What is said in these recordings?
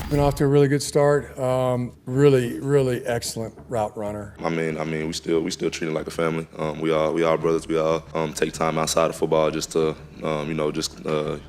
Been off to a really good start. Really excellent route runner. I mean, we still treat it like a family. We all brothers. We all take time outside of football just to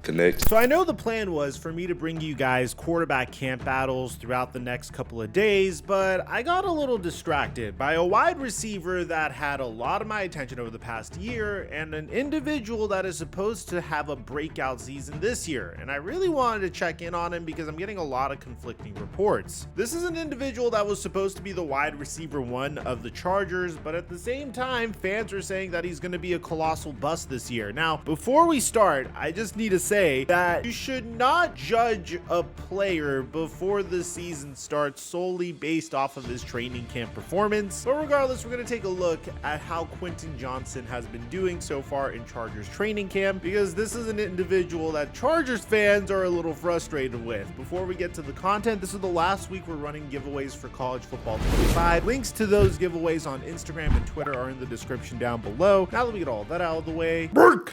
connect. So I know the plan was for me to bring you guys quarterback camp battles throughout the next couple of days, but I got a little distracted by a wide receiver that had a lot of my attention over the past year and an individual that is supposed to have a breakout season this year. And I really wanted to check in on him because I'm getting a lot of conflicting reports. This is an individual that was supposed to be the wide receiver 1 of the Chargers, but at the same time, fans are saying that he's going to be a colossal bust this year. Now, before we start, I just need to say that you should not judge a player before the season starts solely based off of his training camp performance. But regardless, we're going to take a look at how Quentin Johnston has been doing so far in Chargers training camp, because this is an individual that Chargers fans are a little frustrated with. Before we get to the content, this is the last week we're running giveaways for College Football 25. Links to those giveaways on Instagram and Twitter are in the description down below. Now that we get all that out of the way, Burk!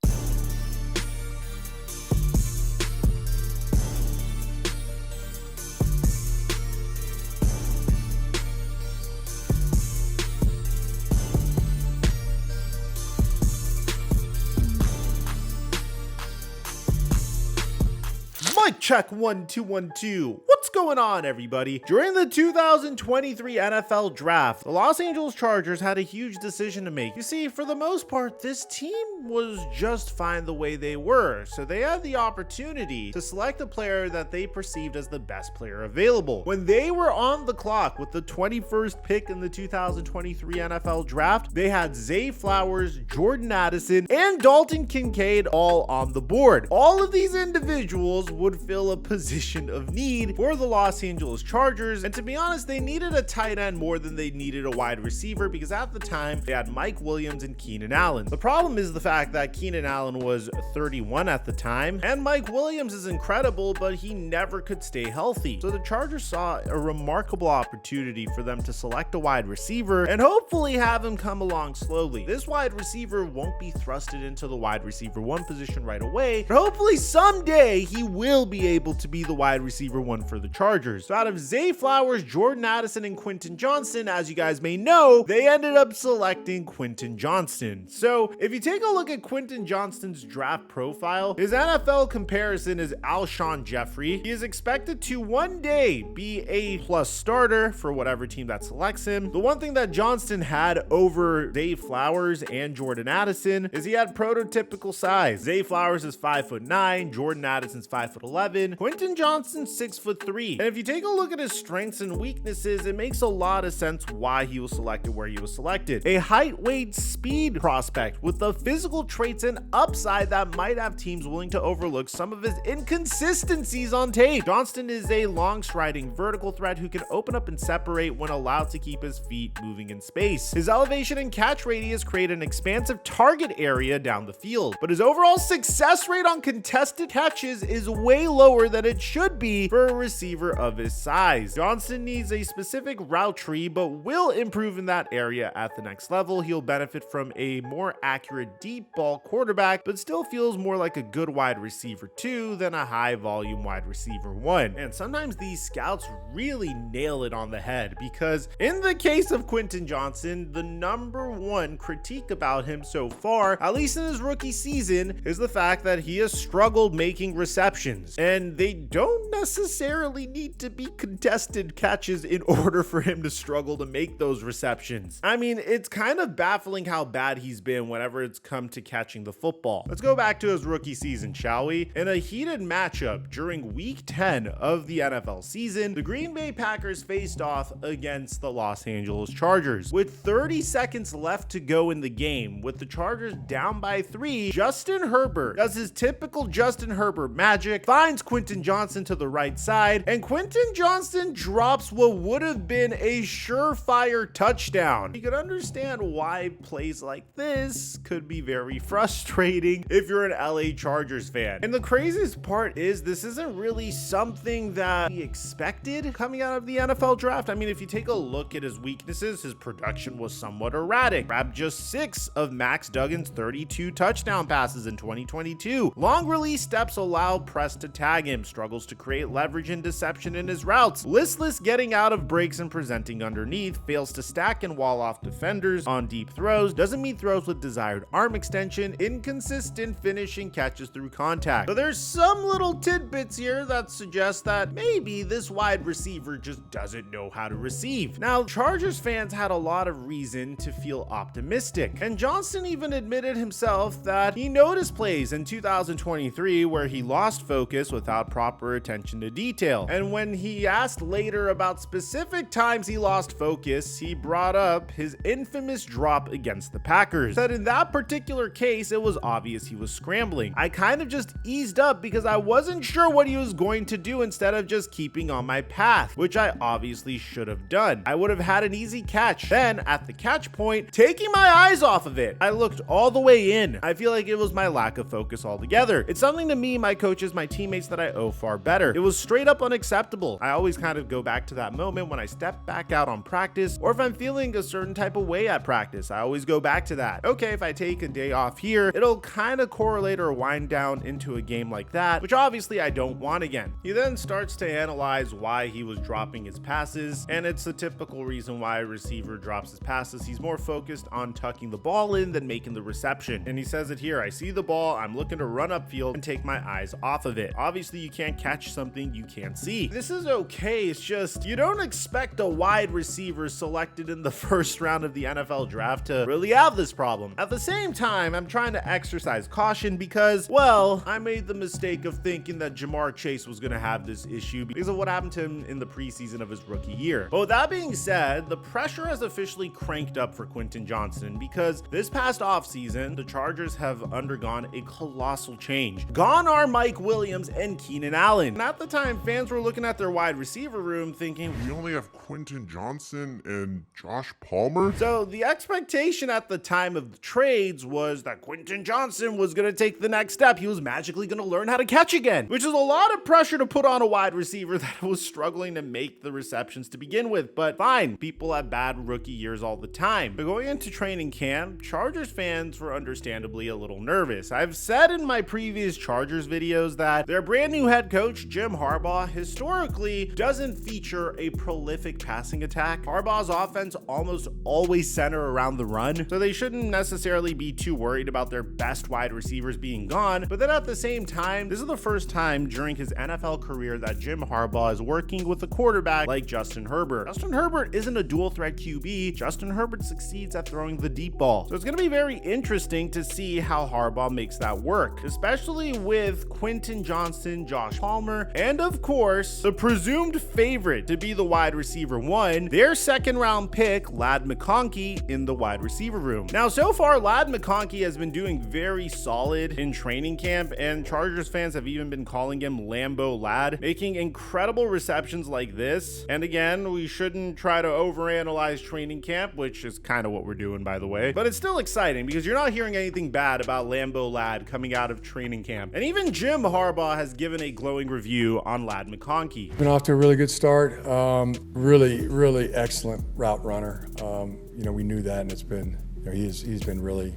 Mic check 1 2 1 2. What's going on, everybody? During the 2023 NFL Draft, the Los Angeles Chargers had a huge decision to make. You see, for the most part, this team was just fine the way they were, so they had the opportunity to select a player that they perceived as the best player available. When they were on the clock with the 21st pick in the 2023 NFL Draft, they had Zay Flowers, Jordan Addison, and Dalton Kincaid all on the board. All of these individuals would fill a position of need for the Los Angeles Chargers, and to be honest, they needed a tight end more than they needed a wide receiver, because at the time they had Mike Williams and Keenan Allen. The problem is the fact that Keenan Allen was 31 at the time, and Mike Williams is incredible, but he never could stay healthy. So the Chargers saw a remarkable opportunity for them to select a wide receiver and hopefully have him come along slowly. This wide receiver won't be thrusted into the wide receiver 1 position right away, but hopefully someday he will be able to be the wide receiver 1 for the Chargers. So out of Zay Flowers, Jordan Addison, and Quentin Johnston, as you guys may know, they ended up selecting Quentin Johnston. So if you take a look at Quentin Johnston's draft profile, his NFL comparison is Alshon Jeffrey. He is expected to one day be a plus starter for whatever team that selects him. The one thing that Johnston had over Zay Flowers and Jordan Addison is he had prototypical size. Zay Flowers is 5'9", Jordan Addison's 5'11", Quentin Johnston's 6'3". And if you take a look at his strengths and weaknesses, it makes a lot of sense why he was selected where he was selected. A height, weight, speed prospect with the physical traits and upside that might have teams willing to overlook some of his inconsistencies on tape. Johnston is a long striding vertical threat who can open up and separate when allowed to keep his feet moving in space. His elevation and catch radius create an expansive target area down the field, but his overall success rate on contested catches is way lower than it should be for a receiver of his size. Johnston needs a specific route tree, but will improve in that area at the next level. He'll benefit from a more accurate deep ball quarterback, but still feels more like a good wide receiver 2 than a high volume wide receiver 1. And sometimes these scouts really nail it on the head, because in the case of Quentin Johnston, the number one critique about him so far, at least in his rookie season, is the fact that he has struggled making receptions, and they don't necessarily need to be contested catches in order for him to struggle to make those receptions. I mean, it's kind of baffling how bad he's been whenever it's come to catching the football. Let's go back to his rookie season, shall we? In a heated matchup during week 10 of the NFL season, the Green Bay Packers faced off against the Los Angeles Chargers. With 30 seconds left to go in the game, with the Chargers down by 3, Justin Herbert does his typical Justin Herbert magic, finds Quentin Johnston to the right side, and Quentin Johnston drops what would have been a surefire touchdown. You can understand why plays like this could be very frustrating if you're an LA Chargers fan. And the craziest part is this isn't really something that we expected coming out of the NFL draft. I mean, if you take a look at his weaknesses, his production was somewhat erratic. Grabbed just 6 of Max Duggan's 32 touchdown passes in 2022. Long release steps allow press to tag him, struggles to create leverage and deception in his routes, listless getting out of breaks and presenting underneath, fails to stack and wall off defenders on deep throws, doesn't meet throws with desired arm extension, inconsistent finishing catches through contact. So there's some little tidbits here that suggest that maybe this wide receiver just doesn't know how to receive. Now, Chargers fans had a lot of reason to feel optimistic, and Johnston even admitted himself that he noticed plays in 2023 where he lost focus without proper attention to detail. And when he asked later about specific times he lost focus, he brought up his infamous drop against the Packers. Said in that particular case, it was obvious he was scrambling. I kind of just eased up because I wasn't sure what he was going to do instead of just keeping on my path, which I obviously should have done. I would have had an easy catch. Then at the catch point, taking my eyes off of it, I looked all the way in. I feel like it was my lack of focus altogether. It's something to me, my coaches, my teammates that I owe far better. It was straight up unacceptable. I always kind of go back to that moment when I step back out on practice, or if I'm feeling a certain type of way at practice, I always go back to that. Okay, if I take a day off here, it'll kind of correlate or wind down into a game like that, which obviously I don't want again. He then starts to analyze why he was dropping his passes, and it's the typical reason why a receiver drops his passes. He's more focused on tucking the ball in than making the reception. And he says it here, I see the ball, I'm looking to run upfield and take my eyes off of it. Obviously, you can't catch something you can't see. This is okay, it's just you don't expect a wide receiver selected in the first round of the NFL draft to really have this problem. At the same time, I'm trying to exercise caution because, well, I made the mistake of thinking that Jamar Chase was going to have this issue because of what happened to him in the preseason of his rookie year. But with that being said, the pressure has officially cranked up for Quentin Johnston because this past offseason, the Chargers have undergone a colossal change. Gone are Mike Williams and Keenan Allen. And at the time, fans were looking at their wide receiver room thinking, we only have Quentin Johnston and Josh Palmer? So the expectation at the time of the trades was that Quentin Johnston was going to take the next step. He was magically going to learn how to catch again, which is a lot of pressure to put on a wide receiver that was struggling to make the receptions to begin with. But fine, people have bad rookie years all the time. But going into training camp, Chargers fans were understandably a little nervous. I've said in my previous Chargers videos that their brand new head coach, Jim Harbaugh, historically doesn't feature a prolific passing attack. Harbaugh's offense almost always center around the run, so they shouldn't necessarily be too worried about their best wide receivers being gone. But then at the same time, this is the first time during his NFL career that Jim Harbaugh is working with a quarterback like Justin Herbert. Justin Herbert isn't a dual threat QB. Justin Herbert succeeds at throwing the deep ball. So it's going to be very interesting to see how Harbaugh makes that work, especially with Quentin Johnston, Josh Palmer, and of course, the presumed favorite to be the wide receiver one, their second round pick, Ladd McConkey, in the wide receiver room. Now, so far, Ladd McConkey has been doing very solid in training camp, and Chargers fans have even been calling him Lambo Ladd, making incredible receptions like this. And again, we shouldn't try to overanalyze training camp, which is kind of what we're doing, by the way, but it's still exciting because you're not hearing anything bad about Lambo Ladd coming out of training camp. And even Jim Harbaugh has given a glowing review on Ladd McConkey. Been off to a really good start. Really excellent route runner. We knew that, and it's been, he's been really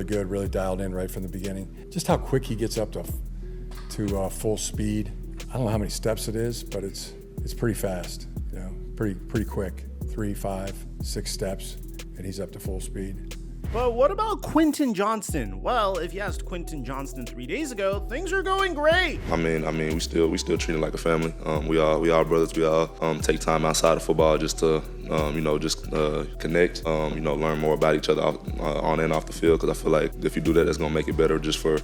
good, really dialed in right from the beginning. Just how quick he gets up to full speed. I don't know how many steps it is, but it's pretty fast. Pretty quick. 3, 5, 6 steps, and he's up to full speed. But what about Quentin Johnston? Well, if you asked Quentin Johnston 3 days ago, things are going great. I mean, we still treat it like a family. We all brothers. We all take time outside of football just to connect. Learn more about each other on and off the field. Because I feel like if you do that, that's gonna make it better just for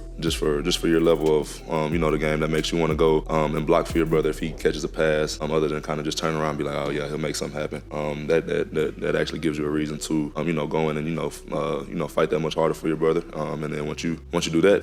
your level of the game. That makes you want to go and block for your brother if he catches a pass. Other than kind of just turn around and be like, oh yeah, he'll make something happen. That actually gives you a reason to go in and fight that much harder for your brother. And then once you do that,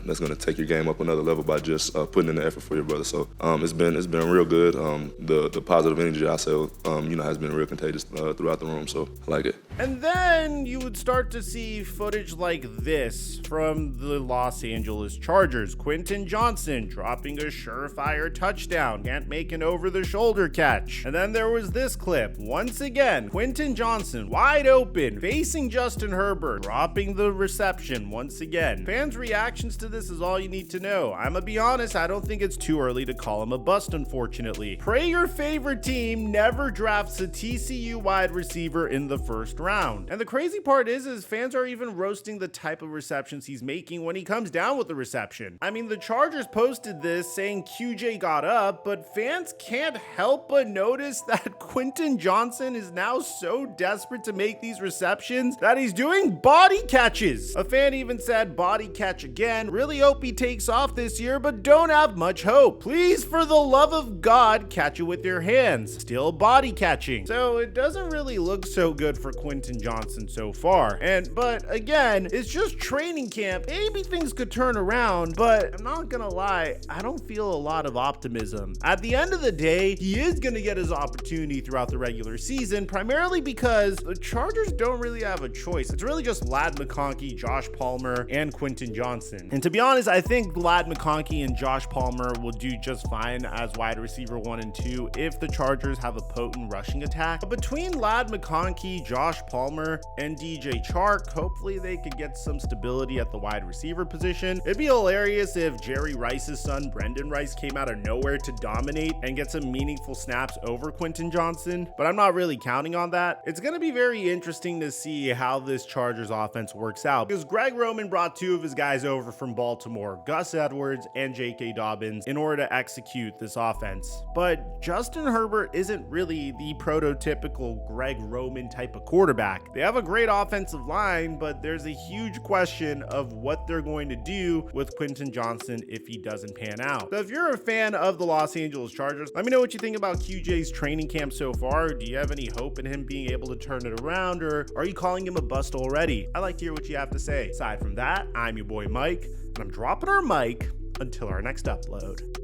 that's gonna take your game up another level by just putting in the effort for your brother. So it's been real good. The positive energy I say has been real contagious throughout the room. So I like it. And then you would start to see footage like this from the Los Angeles Chargers. Quentin Johnson dropping a surefire touchdown, can't make an over-the-shoulder catch. And then there was this clip. Once again, Quentin Johnson wide open, facing Justin Herbert, dropping the reception once again. Fans' reactions to this is all you need to know. I'm gonna be honest, I don't think it's too early to call him a bust, unfortunately. Pray your favorite team never drafts a TCU wide receiver in the first round. And the crazy part is fans are even roasting the type of receptions he's making when he comes down with the reception. I mean, the Chargers posted this saying QJ got up, but fans can't help but notice that Quentin Johnson is now so desperate to make these receptions that he's doing body catches. A fan even said, body catch again. Really hope he takes off this year, but don't have much hope. Please, for the love of God, catch it with your hands. Still body catching. So it doesn't really look so good for Quentin Johnson so far. But again, it's just training camp. Maybe things could turn around, but I'm not gonna lie, I don't feel a lot of optimism. At the end of the day, he is gonna get his opportunity throughout the regular season, primarily because the Chargers don't really have a choice. It's really just Ladd McConkey, Josh Palmer, and Quentin Johnson. And to be honest, I think Ladd McConkey and Josh Palmer will do just fine as wide receiver 1 and 2 if the Chargers have a potent rushing attack. But between Ladd McConkey, Josh Palmer, and DJ Chark, hopefully they could get some stability at the wide receiver position. It'd be hilarious if Jerry Rice's son, Brendan Rice, came out of nowhere to dominate and get some meaningful snaps over Quentin Johnson, but I'm not really counting on that. It's going to be very interesting to see how this Chargers offense works out, because Greg Roman brought 2 of his guys over from Baltimore, Gus Edwards and J.K. Dobbins, in order to execute this offense. But Justin Herbert isn't really the prototypical Greg Roman type of quarterback. They have a great offensive line, but there's a huge question of what they're going to do with Quentin Johnson if he doesn't pan out. So if you're a fan of the Los Angeles Chargers, let me know what you think about QJ's training camp so far. Do you have any hope in him being able to turn it around, or are you calling him a bust already? I'd like to hear what you have to say. Aside from that, I'm your boy Mike, and I'm dropping our mic until our next upload.